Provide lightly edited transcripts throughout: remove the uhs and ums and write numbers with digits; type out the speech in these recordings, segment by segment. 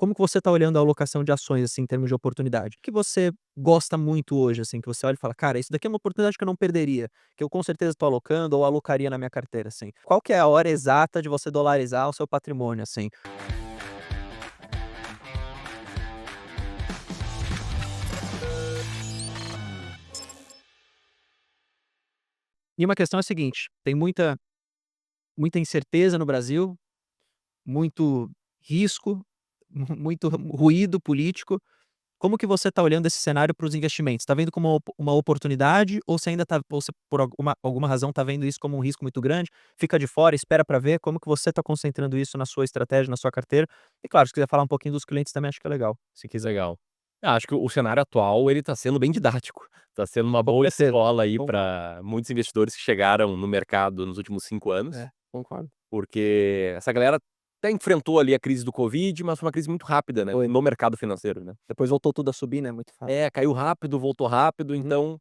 como que você tá olhando a alocação de ações, assim, em termos de oportunidade? O que você gosta muito hoje, assim, que você olha e fala: "Cara, isso daqui é uma oportunidade que eu não perderia, que eu com certeza estou alocando ou alocaria na minha carteira", assim. Qual que é a hora exata de você dolarizar o seu patrimônio, assim? E uma questão é a seguinte, tem muita incerteza no Brasil, muito risco, muito ruído político. Como que você está olhando esse cenário para os investimentos? Está vendo como uma oportunidade ou você ainda está ou você por alguma razão está vendo isso como um risco muito grande, fica de fora, espera para ver, como que você está concentrando isso na sua estratégia, na sua carteira? E claro, se quiser falar um pouquinho dos clientes também acho que é legal, se quiser. Legal. Acho que o cenário atual ele tá sendo bem didático, tá sendo uma Com boa certeza, escola aí concordo. para muitos investidores que chegaram no mercado nos últimos 5 anos, É, concordo. porque essa galera até enfrentou ali a crise do covid, mas foi uma crise muito rápida, né, Foi. no mercado financeiro, né. Depois voltou tudo a subir, né, muito fácil. É, caiu rápido, voltou rápido, Uhum, então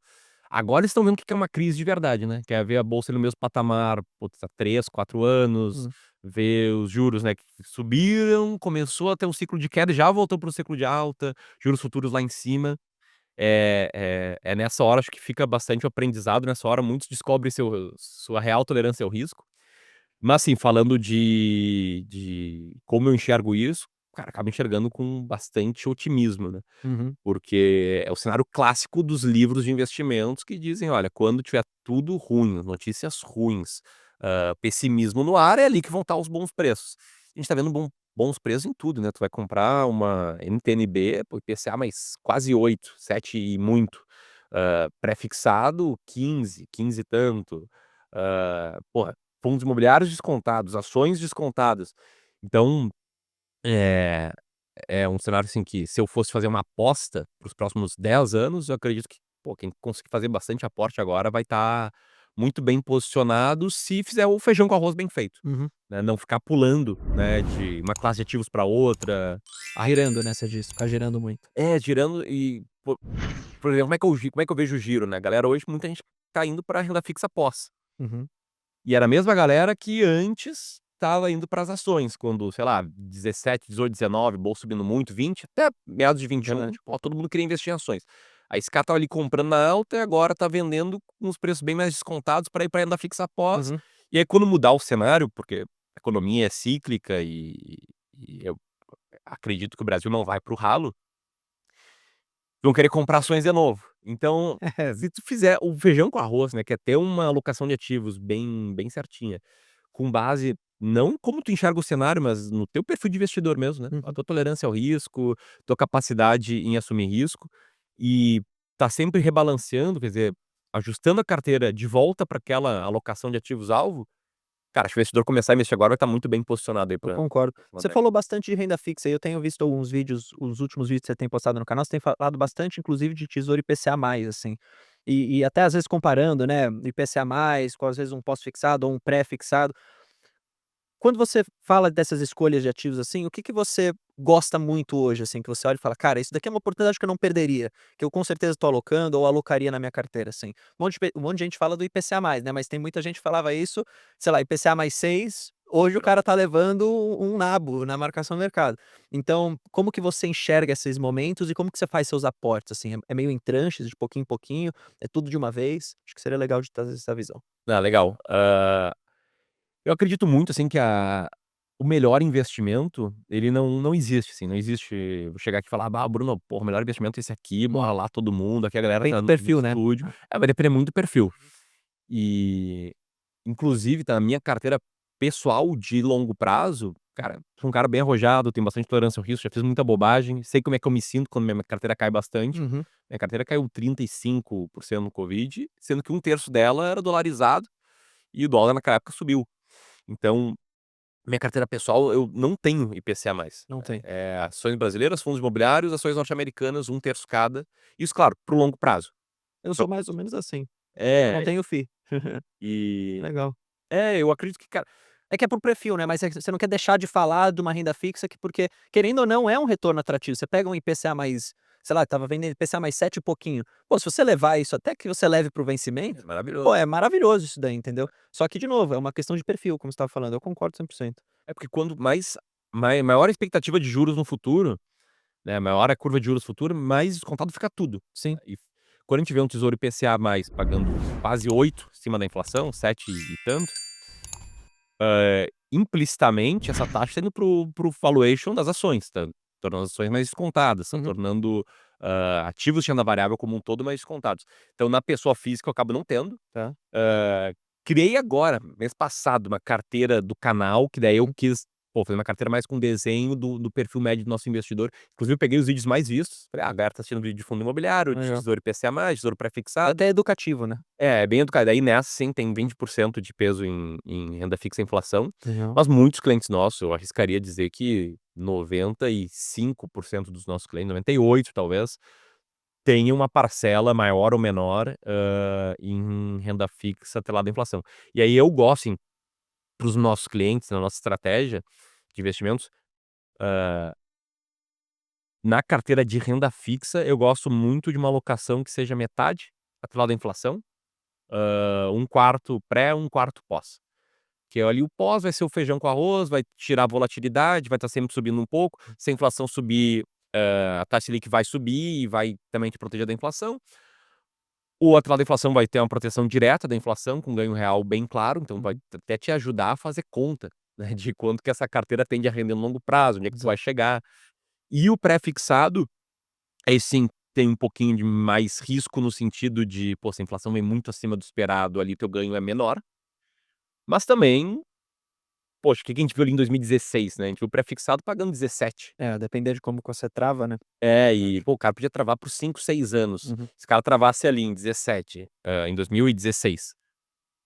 agora eles estão vendo o que que é uma crise de verdade, né, que é ver a bolsa no mesmo patamar, putz, há 3, 4 anos, hum. ver os juros, né, que subiram, começou a ter um ciclo de queda e já voltou para o ciclo de alta, juros futuros lá em cima. É nessa hora acho que fica bastante o aprendizado, nessa hora muitos descobrem sua real tolerância ao risco. Mas assim, falando de como eu enxergo isso, cara, acabo enxergando com bastante otimismo, né. Uhum. Porque é o cenário clássico dos livros de investimentos que dizem: "Olha, quando tiver tudo ruim, notícias ruins, pessimismo no ar, é ali que vão estar os bons preços". A gente tá vendo bons preços em tudo, né, tu vai comprar uma NTN-B, pô, IPCA mais quase 8, 7 e muito, pré-fixado 15, 15 e tanto, porra, fundos imobiliários descontados, ações descontadas. Então, eh é um cenário, assim, que se eu fosse fazer uma aposta para os próximos 10 anos, eu acredito que, pô, quem conseguir fazer bastante aporte agora vai estar muito bem posicionado se fizer o feijão com arroz bem feito, Uhum. né, não ficar pulando, né, de uma classe de ativos para outra. Girando, né, você disse, ficar girando muito. É, girando e, por exemplo, como é que eu vejo o giro, né, galera, hoje muita gente tá indo pra renda fixa pós. Uhum. E era a mesma galera que antes estava indo para as ações, quando, sei lá, 17, 18, 19, bolsa subindo muito, 20, até meados de 21, Verdade. tipo, ó, todo mundo queria investir em ações. Aí esse cara estava ali comprando na alta e agora tá vendendo com os preços bem mais descontados para ir pra renda fixa pós. Uhum. E aí quando mudar o cenário, porque a economia é cíclica e eu acredito que o Brasil não vai para o ralo, vão querer comprar ações de novo. Então, se tu fizer o feijão com arroz, né, que é ter uma alocação de ativos bem certinha, com base não como tu enxerga o cenário, mas no teu perfil de investidor mesmo, né, a Uhum. tua tolerância ao risco, tua capacidade em assumir risco, e tá sempre rebalanceando, quer dizer, ajustando a carteira de volta para aquela alocação de ativos alvo, cara, se o investidor começar a investir agora vai estar muito bem posicionado aí Eu pra concordo. próxima Você década. falou bastante de renda fixa e eu tenho visto alguns vídeos, os últimos vídeos que você tem postado no canal, você tem falado bastante inclusive de tesouro IPCA+, assim. E até às vezes comparando, né, IPCA+, com às vezes um pós-fixado ou um pré-fixado. Quando você fala dessas escolhas de ativos, assim, o que que você gosta muito hoje, assim, que você olha e fala: "Cara, isso daqui é uma oportunidade que eu não perderia, que eu com certeza estou alocando ou alocaria na minha carteira", assim. Um monte de gente fala do IPCA+, né, mas tem muita gente que falava isso, sei lá, IPCA+6, hoje o cara tá levando um nabo na marcação do mercado. Então, como que você enxerga esses momentos e como que você faz seus aportes, assim? É meio em tranches, de pouquinho em pouquinho, é tudo de uma vez? Acho que seria legal de trazer essa visão. Ah, legal. Eu acredito muito, assim, que a o melhor investimento, ele não existe, assim, não existe vou chegar aqui e falar: "Ah, Bruno, porra, o melhor investimento é esse aqui, bora lá todo mundo, aqui a galera Depende tá do no perfil, né? estúdio". É. Vai depender muito do perfil. E, inclusive, tá na minha carteira pessoal de longo prazo, cara, sou um cara bem arrojado, tenho bastante tolerância ao risco, já fiz muita bobagem, sei como é que eu me sinto quando minha carteira cai bastante. Uhum. Minha carteira caiu 35% no covid, sendo que um terço dela era dolarizado e o dólar naquela época subiu. Então minha carteira pessoal, eu não tenho IPCA mais. Não tem. Ações brasileiras, fundos imobiliários, ações norte-americanas, um terço cada. Isso, claro, para o longo prazo. Eu Pro sou mais ou menos assim. Eu não é, tenho FII. e Legal. eu acredito que, cara, É que é por perfil, né, mas você não quer deixar de falar de uma renda fixa que porque, querendo ou não, é um retorno atrativo. Você pega um IPCA mais, sei lá, estava vendendo IPCA mais 7 e pouquinho. Pô, se você levar isso até que você leve para o é vencimento, pô, maravilhoso. é maravilhoso isso daí, entendeu. Só que, de novo, é uma questão de perfil, como você estava falando, eu concordo 100%. É porque quanto mais maior a expectativa de juros no futuro, né, maior a curva de juros futuro, mais descontado fica tudo. Sim. E quando a gente vê um tesouro IPCA+, pagando quase 8 em cima da inflação, 7 e tanto, implicitamente essa taxa tá indo para o valuation das ações, tá tornando as ações mais descontadas, tá Uhum. tornando, ativos de renda variável como um todo mais descontados. Então na pessoa física eu acabo não tendo. Tá. Criei agora, mês passado, uma carteira do canal, que daí eu Hum. quis, pô, fazer uma carteira mais com desenho do perfil médio do nosso investidor. Inclusive eu peguei os vídeos mais vistos, falei: "Ah, a galera tá assistindo vídeo de fundo imobiliário, de Legal. tesouro IPCA+, tesouro pré-fixado". Até educativo, né. É, bem educado. Aí nessa sim tem 20% de peso em renda fixa e inflação, Legal. mas muitos clientes nossos, eu arriscaria dizer que 95% dos nossos clientes, 98 talvez, tem uma parcela maior ou menor, em renda fixa atrelada à inflação. E aí eu gosto, assim, para os nossos clientes, na nossa estratégia de investimentos, na carteira de renda fixa, eu gosto muito de uma alocação que seja metade atrelada à inflação, 1/4 pré, 1/4 pós. Que ali o pós vai ser o feijão com arroz, vai tirar a volatilidade, vai estar sempre subindo um pouco. Se a inflação subir, a taxa Selic vai subir e vai também te proteger da inflação. O atrelado à inflação vai ter uma proteção direta da inflação, com ganho real bem claro, então vai Uhum. até te ajudar a fazer conta, né, de quanto que essa carteira tende a render no longo prazo, onde é que tu vai Exato. chegar. E o pré-fixado, aí sim tem um pouquinho de mais risco no sentido de, pô, se a inflação vem muito acima do esperado, ali teu ganho é menor, mas também, poxa, o que que a gente viu ali em 2016, né, a gente viu o pré-fixado pagando 17. É, depender de como que você trava, né. É, e pô, o cara podia travar por 5, 6 anos. Uhum. Se o cara travasse ali em 17, em 2016,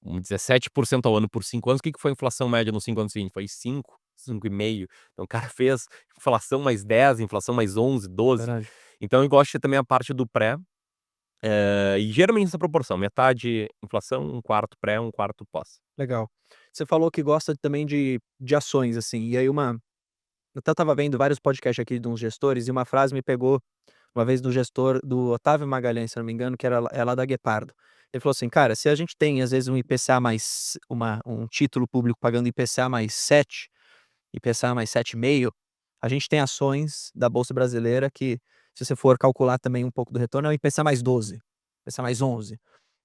17% ao ano por 5 anos, o que que foi a inflação média nos 5 anos seguintes? Foi 5, 5,5. Então o cara fez inflação mais 10, inflação mais 11, 12. Verdade. Então eu gosto de ter também a parte do pré, e geralmente essa proporção, metade inflação, 1/4 pré, 1/4 pós. Legal. Você falou que gosta também de ações, assim, e aí eu até estava vendo vários podcasts aqui de uns gestores e uma frase me pegou uma vez do gestor do Otávio Magalhães, se eu não me engano, que lá da Guepardo. Ele falou assim: "Cara, se a gente tem às vezes um IPCA mais um título público pagando IPCA mais 7, IPCA mais 7,5, a gente tem ações da bolsa brasileira que, se você for calcular também um pouco do retorno, é o IPCA mais 12, IPCA mais 11.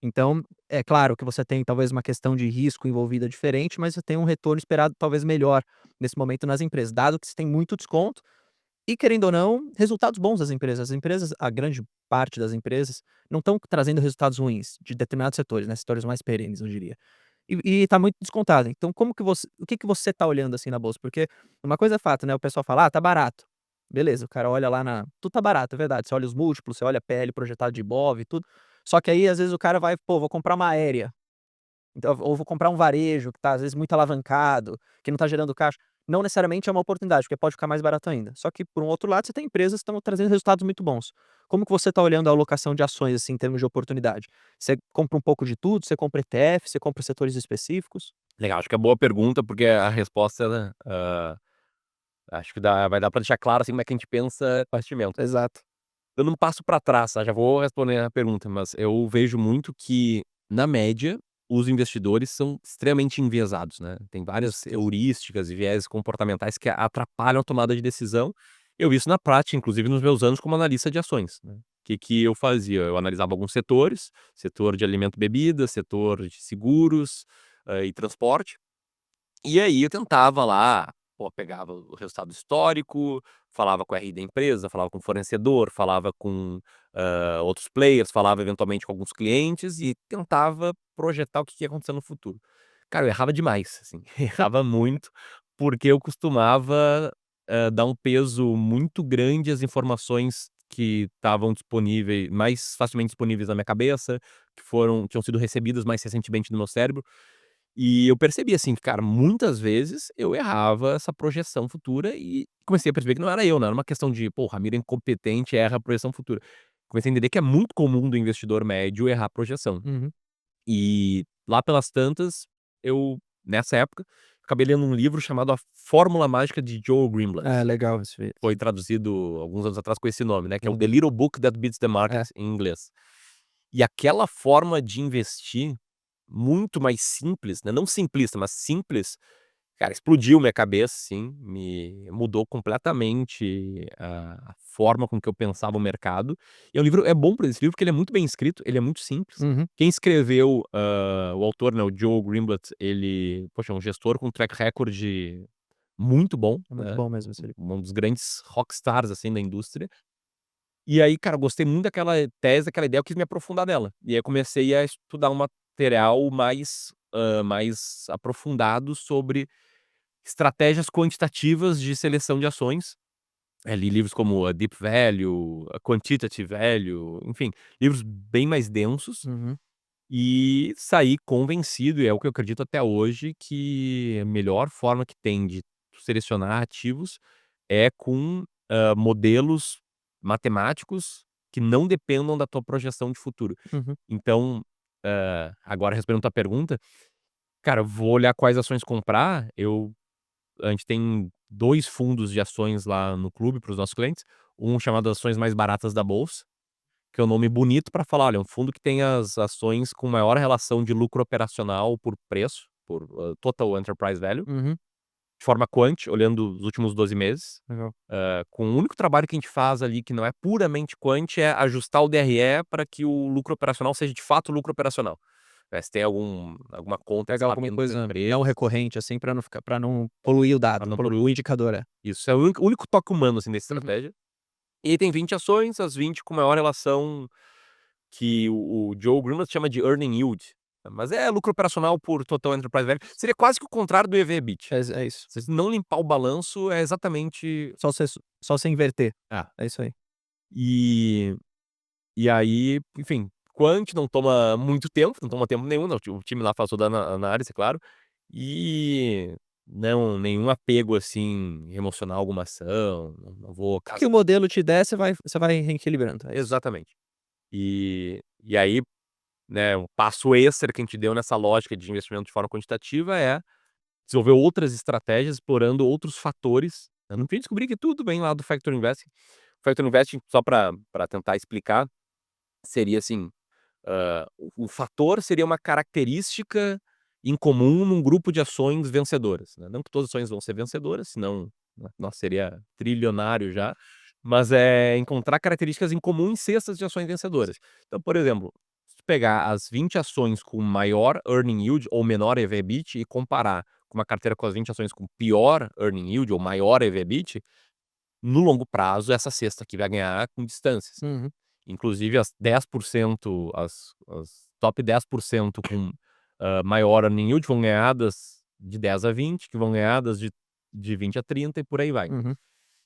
Então, é claro que você tem talvez uma questão de risco envolvida diferente, mas você tem um retorno esperado talvez melhor nesse momento nas empresas, dado que você tem muito desconto e, querendo ou não, resultados bons das empresas. As empresas, a grande parte das empresas, não estão trazendo resultados ruins de determinados setores, né, setores mais perenes, eu diria. E tá muito descontado. Então como que você o que que você tá olhando, assim, na bolsa? Porque uma coisa é fato, né, o pessoal fala: "Ah, tá barato". Beleza, o cara olha lá na tudo tá barato, é verdade. Você olha os múltiplos, você olha a PL projetado de Ibov e tudo. Só que aí, às vezes, o cara vai: "Pô, vou comprar uma aérea". Então, ou vou comprar um varejo que tá, às vezes, muito alavancado, que não tá gerando caixa. Não necessariamente é uma oportunidade, porque pode ficar mais barato ainda. Só que, por um outro lado, você tem empresas que estão trazendo resultados muito bons. Como que você tá olhando a alocação de ações, assim, em termos de oportunidade? Você compra um pouco de tudo? Você compra ETF? Você compra setores específicos? Legal, acho que é boa pergunta, porque a resposta, né, acho que vai dar pra deixar claro, assim, como é que a gente pensa investimento. Exato. Dando um passo pra trás, tá, já vou responder a pergunta, mas eu vejo muito que, na média, os investidores são extremamente enviesados, né. Tem Com várias certeza. heurísticas e viéses comportamentais que atrapalham a tomada de decisão. Eu vi isso na prática, inclusive nos meus anos como analista de ações, né. Que eu fazia? Eu analisava alguns setores, setor de alimento e bebida, setor de seguros, e transporte. E aí eu tentava lá, pô, pegava o resultado histórico, falava com o RI da empresa, falava com o fornecedor, falava com, outros players, falava eventualmente com alguns clientes e tentava projetar o que ia acontecer no futuro. Cara, eu errava demais, assim, errava muito, porque eu costumava, dar um peso muito grande às informações que estavam disponíveis mais facilmente disponíveis na minha cabeça, que tinham sido recebidas mais recentemente no meu cérebro. E eu percebi, assim, que, cara, muitas vezes eu errava essa projeção futura e comecei a perceber que não era eu, não era uma questão de: "Pô, o Ramiro é incompetente, erra a projeção futura". Comecei a entender que é muito comum do investidor médio errar a projeção. Uhum. E lá pelas tantas, eu, nessa época, acabei lendo um livro chamado A Fórmula Mágica de Joe É, Greenblatt. legal esse. Foi traduzido alguns anos atrás com esse nome, né, que é o Uhum. The Little Book That Beats the Market, É. em inglês. E aquela forma de investir muito mais simples, né, não simplista, mas simples, Cara, explodiu minha cabeça, sim, me mudou completamente a forma com que eu pensava o mercado. E é bom por esse livro, porque ele é muito bem escrito, ele é muito simples. Uhum. Quem escreveu, o autor, né, o Joe Greenblatt, ele, poxa, é um gestor com track record muito bom, É muito né, bom mesmo esse livro. um dos grandes rockstars, assim, da indústria. E aí, cara, eu gostei muito daquela tese, daquela ideia, eu quis me aprofundar nela. E aí eu comecei a estudar um material mais aprofundado sobre estratégias quantitativas de seleção de ações. Li livros como a Deep Value, a Quantitative Value, enfim, livros bem mais densos, Uhum, e saí convencido, e é o que eu acredito até hoje, que a melhor forma que tem de selecionar ativos é com, modelos matemáticos que não dependam da tua projeção de futuro. uhum, Então, agora respondendo a tua pergunta, cara, eu vou olhar quais ações comprar. A gente tem 2 fundos de ações lá no clube para os nossos clientes, um chamado Ações Mais Baratas da Bolsa, que é um nome bonito para falar: "Olha, é um fundo que tem as ações com maior relação de lucro operacional por preço, Total Enterprise Value, uhum. de forma quant, olhando os últimos 12 meses". Legal. Com o único trabalho que a gente faz ali, que não é puramente quant, é ajustar o DRE para que o lucro operacional seja de fato lucro operacional. Se tem alguma conta que você Pegar está alguma tendo com a coisa empresa, não recorrente, assim, pra não poluir o pra dado, não poluir o poluir. indicador, é. Isso é o único toque humano, assim, dessa Uhum. estratégia. E aí tem 20 ações, as 20 com maior relação, que o Joe Greenblatt chama de earning yield, mas é lucro operacional por total enterprise value, seria quase que o contrário do EV/EBITDA. É isso. Se não limpar o balanço, é exatamente. Só você inverter. Ah, É isso aí. e e aí, enfim, quant não toma muito tempo, não toma tempo nenhum, não, o time lá faz toda a análise, claro, e não nenhum apego, assim, emocional a alguma ação, não vou O que o modelo te der, você vai reequilibrando, é isso. exatamente. E aí, né, um passo extra que a gente deu nessa lógica de investimento de forma quantitativa é desenvolver outras estratégias, explorando outros fatores. Eu não fui descobrir que tudo vem lá do Factor Investing. O Factor Investing, só para tentar explicar, seria assim, o fator seria uma característica em comum num grupo de ações vencedoras, né, não que todas as ações vão ser vencedoras, senão, né, nossa, seria trilionário já, mas é encontrar características em comum em cestas de ações vencedoras. Então, por exemplo, se tu pegar as 20 ações com maior earning yield ou menor EV/EBITDA e comparar com uma carteira com as 20 ações com pior earning yield ou maior EV/EBITDA, no longo prazo essa cesta aqui vai ganhar com distâncias. Uhum, Inclusive as 10%, as top 10% com, maior earning yield vão ganhar das de 10 a 20, que vão ganhar das de 20 a 30 e por aí vai. uhum.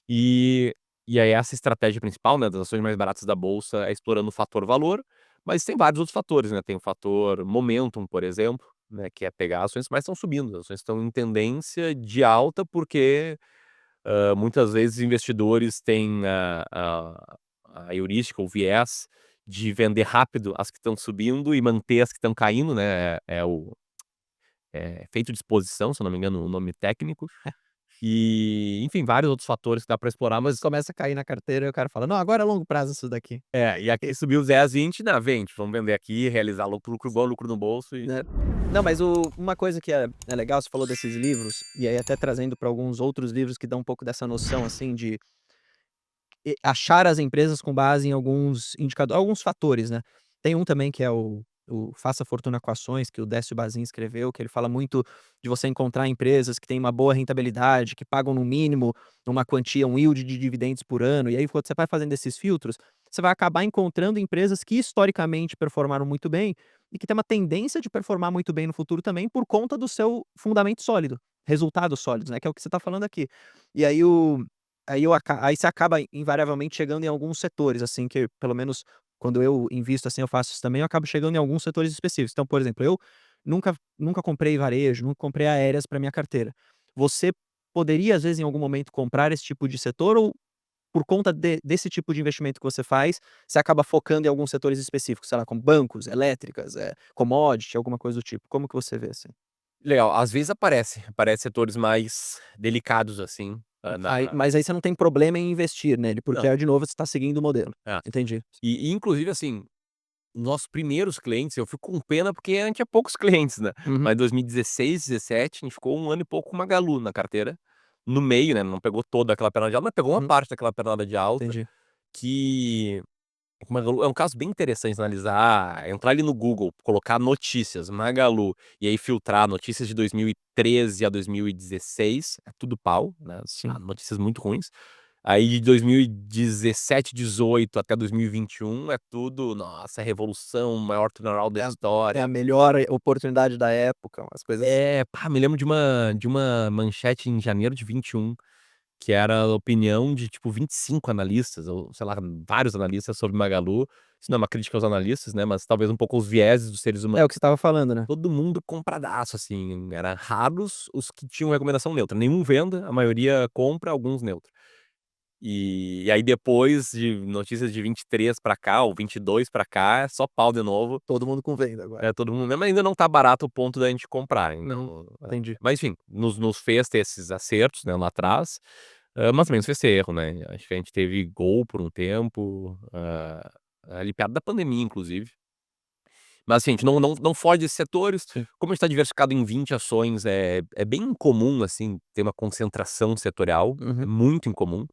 E e aí essa estratégia principal, né, das ações mais baratas da bolsa é explorando o fator valor, mas tem vários outros fatores, né, tem o fator momentum, por exemplo, né, que é pegar ações que mais estão subindo, as ações estão em tendência de alta, porque muitas vezes investidores têm a heurística, o viés de vender rápido as que estão subindo e manter as que estão caindo, né, efeito de exposição, se eu não me engano o nome técnico. E, enfim, vários outros fatores que dá para explorar, mas Começa a cair na carteira e o cara fala: "Não, agora é longo prazo isso daqui", e aqui subiu os 10, 20, não, vende, vamos vender aqui, realizar lucro, lucro bom, lucro no bolso e né. Não, mas uma coisa que é legal, você falou desses livros, e aí até trazendo para alguns outros livros que dão um pouco dessa noção, assim, de achar as empresas com base em alguns fatores, né. Tem um também que é o Faça Fortuna com Ações, que o Décio Bazin escreveu, que ele fala muito de você encontrar empresas que têm uma boa rentabilidade, que pagam no mínimo uma quantia, um yield de dividendos por ano, e aí quando você vai fazendo esses filtros, você vai acabar encontrando empresas que historicamente performaram muito bem, e que tem uma tendência de performar muito bem no futuro também por conta do seu fundamento sólido, resultados sólidos, né, que é o que você está falando aqui. E aí você acaba invariavelmente chegando em alguns setores, assim, que pelo menos quando eu invisto, assim, eu faço isso também, eu acabo chegando em alguns setores específicos. Então, por exemplo, eu nunca comprei varejo, nunca comprei aéreas para minha carteira. Você poderia, às vezes, em algum momento, comprar esse tipo de setor ou por conta desse tipo de investimento que você faz, você acaba focando em alguns setores específicos, sei lá, como bancos, elétricas, commodity, alguma coisa do tipo? Como que você vê, assim? legal, às vezes aparece setores mais delicados, assim, na Mas aí você não tem problema em investir nele, porque não, aí de novo você está seguindo o modelo. é. Entendi. E inclusive, assim, nossos primeiros clientes, eu fico com pena porque a gente tinha poucos clientes, né, Uhum, mas em 2016, 17, a gente ficou 1 ano e pouco com Magalu na carteira, no meio, né, não pegou toda aquela pernada de alta, mas pegou uma uhum, parte daquela pernada de alta, entendi. que o Magalu é um caso bem interessante de analisar, entrar ali no Google, colocar notícias, Magalu, e aí filtrar notícias de 2013 a 2016, é tudo pau, né, Sim. notícias muito ruins. Aí de 2017, 18 até 2021 é tudo, nossa, revolução, maior turnaround da É história. a melhor oportunidade da época, umas coisas assim. Me lembro de uma manchete em janeiro de 21, que era a opinião de, tipo, 25 analistas ou, sei lá, vários analistas sobre Magalu. Isso não é uma crítica aos analistas, né, mas talvez um pouco os vieses dos seres humanos. É o que você estava falando, né. Todo mundo compradaço, assim, era raros os que tinham recomendação neutra, nenhum venda, a maioria compra, alguns neutro. E aí depois de notícias de 23 pra cá, ou 22 pra cá, é só pau de novo. Todo mundo com venda agora. É, todo mundo mas ainda não tá barato o ponto da gente comprar, Não, então, entendi. mas enfim, nos fez ter esses acertos, né, lá atrás, mas também nos fez ter erro, né. Acho que a gente teve Gol por um tempo, ali perto da pandemia inclusive. Mas assim, a gente não foge desses setores, Sim. como a gente tá diversificado em 20 ações, é bem incomum, assim, ter uma concentração setorial, é Uhum. muito incomum.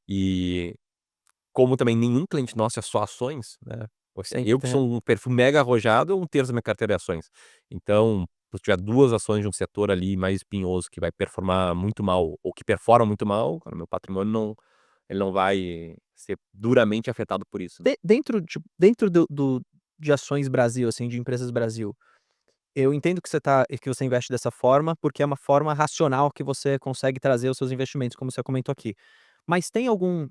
E como também nenhum cliente nosso é só ações, né, assim, Tem que eu que ter sou um perfil mega arrojado, 1/3 da minha carteira é ações. Então, se eu tiver 2 ações de um setor ali mais espinhoso que vai performar muito mal ou que performa muito mal, cara, meu patrimônio ele não vai ser duramente afetado por isso, né. dentro de ações Brasil, assim, de empresas Brasil, eu entendo que você investe dessa forma, porque é uma forma racional que você consegue trazer os seus investimentos, como você comentou aqui. Mas tem algum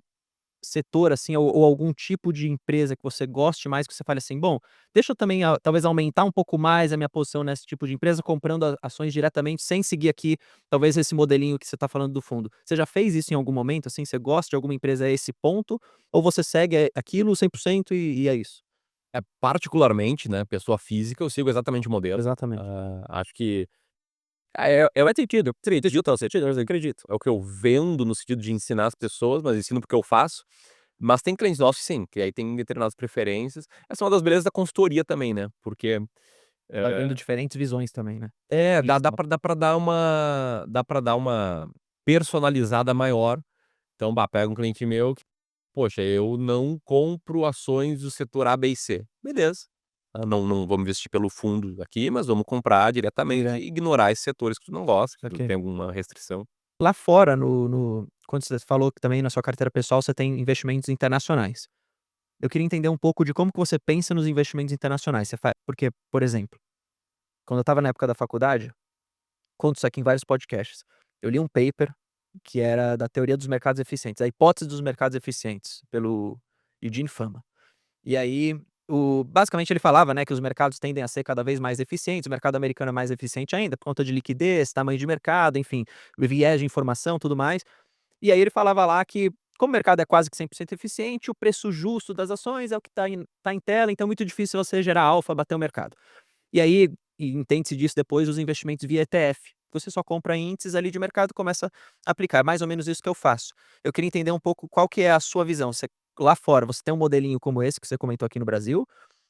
setor, assim, ou algum tipo de empresa que você goste mais, que você fale assim: "Bom, deixa eu também, talvez aumentar um pouco mais a minha posição nesse tipo de empresa, comprando a ações diretamente, sem seguir aqui, talvez esse modelinho que você está falando do fundo". Você já fez isso em algum momento, assim? Você gosta de alguma empresa a esse ponto, ou você segue, aquilo 100% e é isso? Particularmente, né, pessoa física, eu sigo exatamente o modelo, Exatamente. acho que é sentido, eu acredito ao sentido, eu acredito. É o que eu vendo no sentido de ensinar as pessoas, mas ensino porque eu faço. Mas tem clientes nossos sim, que aí tem determinadas preferências. Essa é uma das belezas da consultoria também, né, porque, Vai vendo eh diferentes visões também, né. dá Isso. pra dar uma personalizada maior. Então, pega um cliente meu que: "Poxa, eu não compro ações do setor A, B e C". Beleza. Não vamos investir pelo fundo aqui, mas vamos comprar diretamente Direto, e ignorar esses setores que tu não gosta, que tu saquei. tem alguma restrição. Lá fora, quando você falou que também na sua carteira pessoal você tem investimentos internacionais. Eu queria entender um pouco de como que você pensa nos investimentos internacionais. Porque, por exemplo, quando eu estava na época da faculdade, conto isso aqui em vários podcasts, eu li um paper que era da teoria dos mercados eficientes, a hipótese dos mercados eficientes, pelo Eugene Fama. E aí, basicamente ele falava, né, que os mercados tendem a ser cada vez mais eficientes, o mercado americano é mais eficiente ainda, por conta de liquidez, tamanho de mercado, enfim, viés de informação, tudo mais. E aí ele falava lá que, como o mercado é quase que 100% eficiente, o preço justo das ações é o que tá em tela, então é muito difícil você gerar alfa, bater o mercado. E aí, entende-se disso depois os investimentos via ETF. Você só compra índices ali de mercado e começa a aplicar. É mais ou menos isso que eu faço. Eu queria entender um pouco qual que é a sua visão. Lá fora, você tem um modelinho como esse que você comentou aqui no Brasil?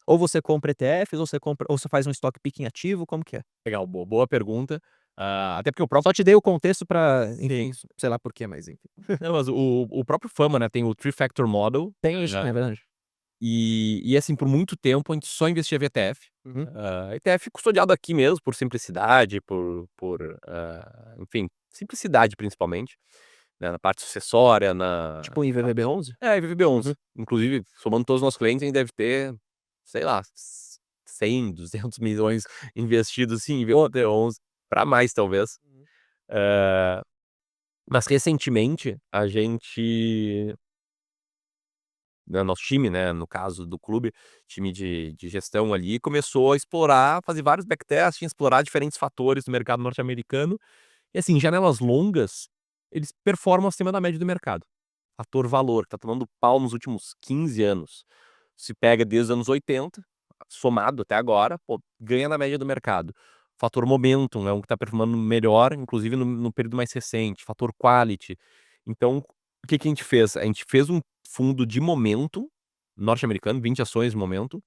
Ou você compra ETFs, ou você faz um stock picking ativo, como que é? Legal, boa pergunta. Até porque o próprio Só te dei o contexto pra, sim. enfim, sei lá por quê, mas enfim. Não, mas o próprio Fama, né, tem o Three Factor Model, Tem os né, é verdade. assim, por muito tempo a gente só investia via ETF. Uhum. ETF custodiado aqui mesmo, por simplicidade, enfim, simplicidade principalmente, né, na parte sucessória, Tipo um IVVB11? IVVB11. Uhum. Inclusive, somando todos os nossos clientes, a gente deve ter, sei lá, 100, 200 milhões investidos sim em IVVB11, pra mais talvez. Uhum. Eh, mas recentemente a gente, né, nosso time, né, no caso do clube, time de gestão ali, começou a explorar, fazer vários backtesting, explorar diferentes fatores do mercado norte-americano. E assim, janelas longas, eles performam acima da média do mercado. Fator valor, que tá tomando pau nos últimos 15 anos. Se pega desde os anos 80, somado até agora, pô, ganha na média do mercado. Fator momentum é um que tá performando melhor, inclusive no período mais recente. Fator quality. Então, o que que a gente fez? A gente fez um fundo de momentum, norte-americano, 20 ações no momento.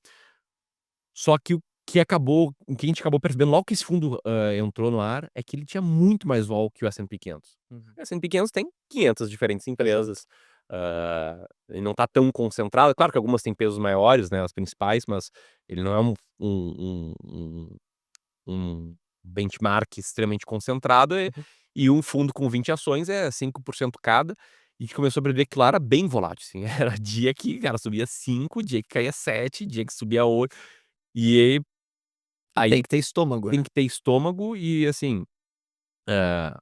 Só que o que a gente acabou percebendo logo que esse fundo, entrou no ar, é que ele tinha muito mais vol que o S&P 500. Uhum. O S&P 500 tem 500 diferentes empresas, ele não tá tão concentrado. É claro que algumas têm pesos maiores, né, as principais, mas ele não é um benchmark extremamente concentrado, Uhum. e um fundo com 20 ações é 5% cada. E a gente começou a perceber que lá era bem volátil, assim, era dia que, cara, subia 5, dia que caía 7, dia que subia 8. E Tem aí que ter estômago, tem né. que ter estômago e, assim, eh,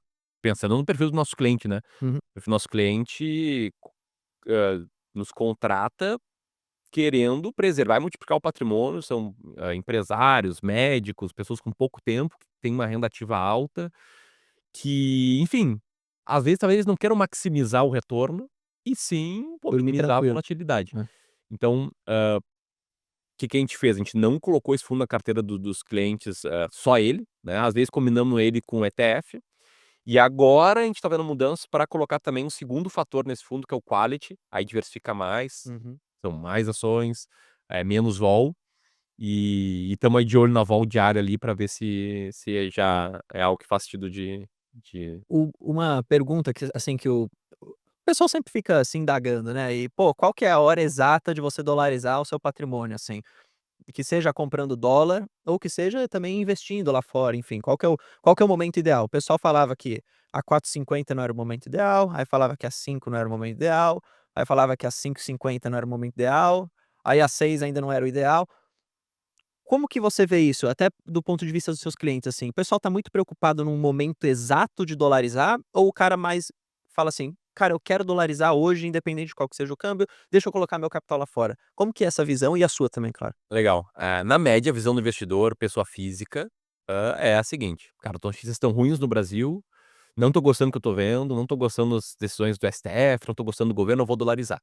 pensando no perfil do nosso cliente, né, Uhum. o perfil do nosso cliente, nos contrata querendo preservar e multiplicar o patrimônio, são, empresários, médicos, pessoas com pouco tempo, que têm uma renda ativa alta, que, enfim, às vezes, talvez eles não queiram maximizar o retorno, e sim, pô, Dormir minimizar a tranquilo, volatilidade. né. Então, que a gente fez? A gente não colocou esse fundo na carteira dos clientes, só ele, né, às vezes combinamos ele com o ETF, e agora a gente tá vendo mudanças para colocar também um segundo fator nesse fundo, que é o quality, aí diversifica mais, Uhum. são mais ações, menos vol, e estamos aí de olho na vol diária ali para ver se já é algo que faz sentido de Uma pergunta que, assim, que o pessoal sempre fica se indagando, né, e, pô, qual que é a hora exata de você dolarizar o seu patrimônio, assim? Que seja comprando dólar ou que seja também investindo lá fora, enfim, qual que é o momento ideal? O pessoal falava que a 4,50 não era o momento ideal, aí falava que a 5 não era o momento ideal, aí falava que a 5,50 não era o momento ideal, aí a 6 ainda não era o ideal. Como que você vê isso? Até do ponto de vista dos seus clientes, assim, o pessoal tá muito preocupado num momento exato de dolarizar ou o cara mais fala assim: "Cara, eu quero dolarizar hoje, independente de qual que seja o câmbio, deixa eu colocar meu capital lá fora". Como que é essa visão e a sua também, claro? legal. Na média, a visão do investidor, pessoa física, é a seguinte: "Cara, notícias estão ruins no Brasil, não tô gostando do que eu tô vendo, não tô gostando das decisões do STF, não tô gostando do governo, eu vou dolarizar".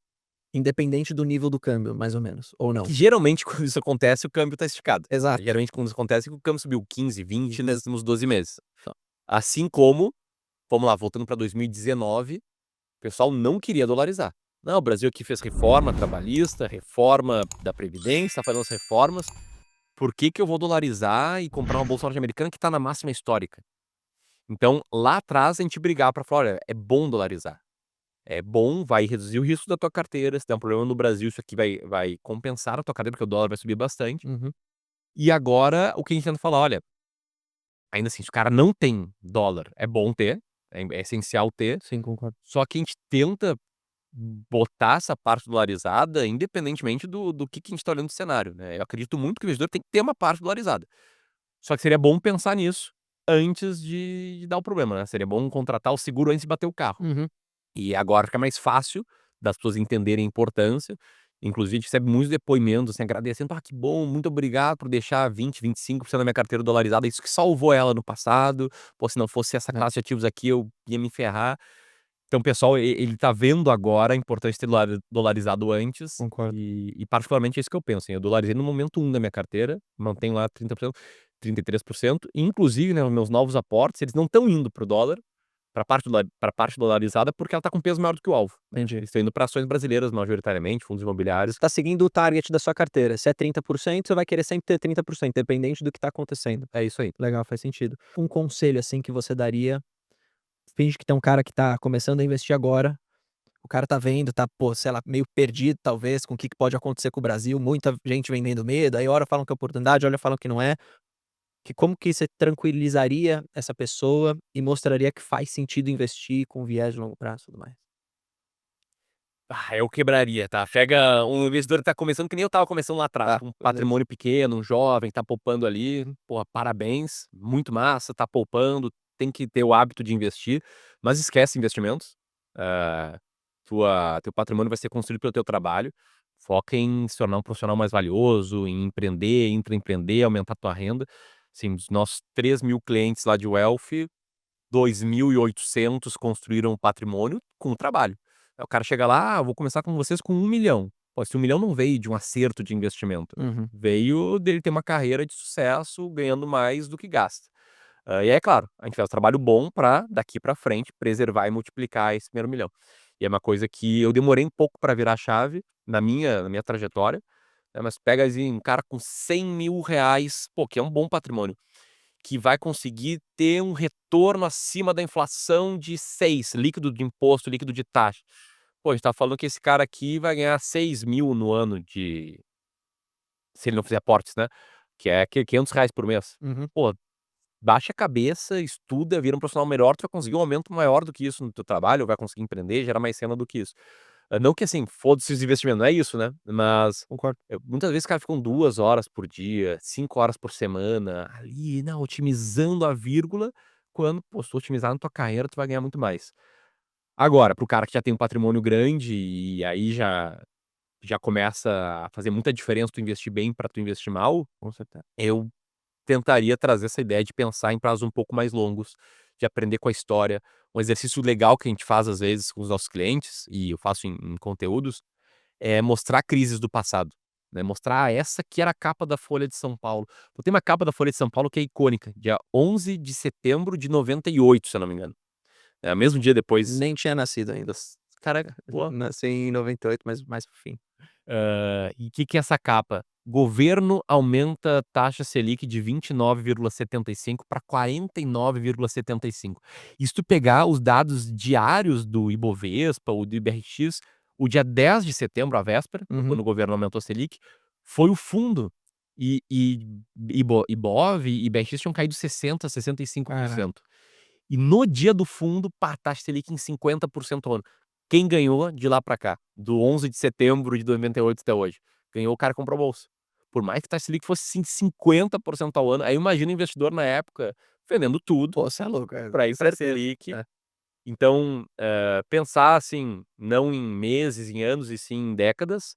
Independente do nível do câmbio, mais ou menos, ou É que não? geralmente quando isso acontece o câmbio tá esticado. Exato. Geralmente quando isso acontece o câmbio subiu 15, 20 Uhum. nesses últimos 12 meses. Assim como, vamos lá, voltando pra 2019, o pessoal não queria dolarizar. "Não, o Brasil aqui fez reforma trabalhista, reforma da previdência, tá fazendo as reformas, por que que eu vou dolarizar e comprar uma bolsa norte-americana que tá na máxima histórica?". Então, lá atrás a gente brigava pra falar: "Olha, é bom dolarizar. É bom, vai reduzir o risco da tua carteira, se der um problema no Brasil, isso aqui vai compensar a tua carteira, porque o dólar vai subir bastante". Uhum. E agora o que a gente tenta falar: "Olha, ainda assim, se o cara não tem dólar, é bom ter, é essencial ter, Sim, concordo. só que a gente tenta botar essa parte dolarizada independentemente do que a gente tá olhando do cenário, né". Eu acredito muito que o investidor tem que ter uma parte dolarizada, só que seria bom pensar nisso antes de dar o problema, né, seria bom contratar o seguro antes de bater o carro. Uhum. E agora fica mais fácil das pessoas entenderem a importância. Inclusive, a gente recebe muitos depoimentos, assim, agradecendo: "Ah, que bom, muito obrigado por deixar 20, 25% da minha carteira dolarizada, isso que salvou ela no passado. Pô, se não fosse essa É, classe de ativos aqui, eu ia me ferrar". Então o pessoal, ele tá vendo agora a importância de ter dolarizado antes, concordo. e particularmente é isso que eu penso, assim, eu dolarizei no momento um da minha carteira, mantenho lá 30%, 33%, e inclusive, né, os meus novos aportes, eles não estão indo para o dólar, pra parte dolarizada, porque ela tá com peso maior do que o alvo, né. Entendi. Eles estão indo para ações brasileiras majoritariamente, fundos imobiliários. Você tá seguindo o target da sua carteira, se é 30%, você vai querer sempre ter 30%, independente do que tá acontecendo. É isso aí. Legal, faz sentido. Um conselho, assim, que você daria, finge que tem um cara que tá começando a investir agora, o cara tá vendo, tá, pô, sei lá, meio perdido talvez com o que que pode acontecer com o Brasil, muita gente vendendo medo, aí hora falam que é oportunidade, hora falam que não é. Que como que você tranquilizaria essa pessoa e mostraria que faz sentido investir com viés de longo prazo e tudo mais? Eu quebraria, tá. Pega um investidor que tá começando, que nem eu estava começando lá atrás, Tá, com um beleza. patrimônio pequeno, um jovem, tá poupando ali, porra, parabéns, muito massa, tá poupando, tem que ter o hábito de investir, mas esquece investimentos. Eh, teu patrimônio vai ser construído pelo teu trabalho, foca em se tornar um profissional mais valioso, em empreender, intraempreender, aumentar tua renda. Assim, dos nossos 3.000 clientes lá de Wealth, 2.800 construíram patrimônio com o trabalho. Aí o cara chega lá: "Ah, vou começar com vocês com 1.000.000". Pô, esse 1.000.000 não veio de um acerto de investimento, Uhum, veio dele ter uma carreira de sucesso, ganhando mais do que gasta. E aí, é claro, a gente faz trabalho bom pra, daqui pra frente, preservar e multiplicar esse primeiro 1.000.000. E é uma coisa que eu demorei um pouco pra virar a chave, na minha trajetória, né, mas pega assim, um cara com R$ 100.000, pô, que é um bom patrimônio, que vai conseguir ter um retorno acima da inflação de 6, líquido de imposto, líquido de taxa. Pô, a gente tá falando que esse cara aqui vai ganhar 6.000 no ano de se ele não fizer aportes, né, que é que R$ 500 por mês. Uhum. Pô, baixa a cabeça, estuda, vira um profissional melhor, tu vai conseguir um aumento maior do que isso no teu trabalho, vai conseguir empreender, gerar mais renda do que isso. Não que assim, foda-se os investimentos, não é isso, né, mas, Concordo. muitas vezes os caras ficam 2 horas por dia, 5 horas por semana, ali, não, otimizando a vírgula, quando, pô, se tu otimizar na tua carreira, tu vai ganhar muito mais. Agora, para o cara que já tem um patrimônio grande e aí já começa a fazer muita diferença tu investir bem para tu investir mal, Com certeza. eu tentaria trazer essa ideia de pensar em prazos um pouco mais longos, de aprender com a história. Um exercício legal que a gente faz às vezes com os nossos clientes, e eu faço em conteúdos, é mostrar crises do passado, né, mostrar: "Ah, essa aqui era a capa da Folha de São Paulo". Pô, tem uma capa da Folha de São Paulo que é icônica, dia 11 de setembro de 98, se eu não me engano. É o mesmo dia depois. Nem tinha nascido ainda. Cara, pô. Nasci em 98, mas mais para o fim. E o que que é essa capa? Governo aumenta taxa Selic de 29,75 para 49,75. E se tu pegar os dados diários do Ibovespa ou do IBRX, o dia 10 de setembro, a véspera, quando Uhum. o governo aumentou a Selic, foi o fundo. E Ibov e IBRX tinham caído 60, 65%. Caraca. E no dia do fundo, pá, taxa Selic em 50% ao ano. Quem ganhou de lá pra cá, do 11 de setembro de 98 até hoje? Ganhou o cara que comprou bolsa. Por mais que taxa Selic fosse em 50% ao ano, aí imagina o investidor na época vendendo tudo Pô, você é louco, pra com ir pra certeza. Selic. É. Então, pensar assim, não em meses, em anos, e sim em décadas,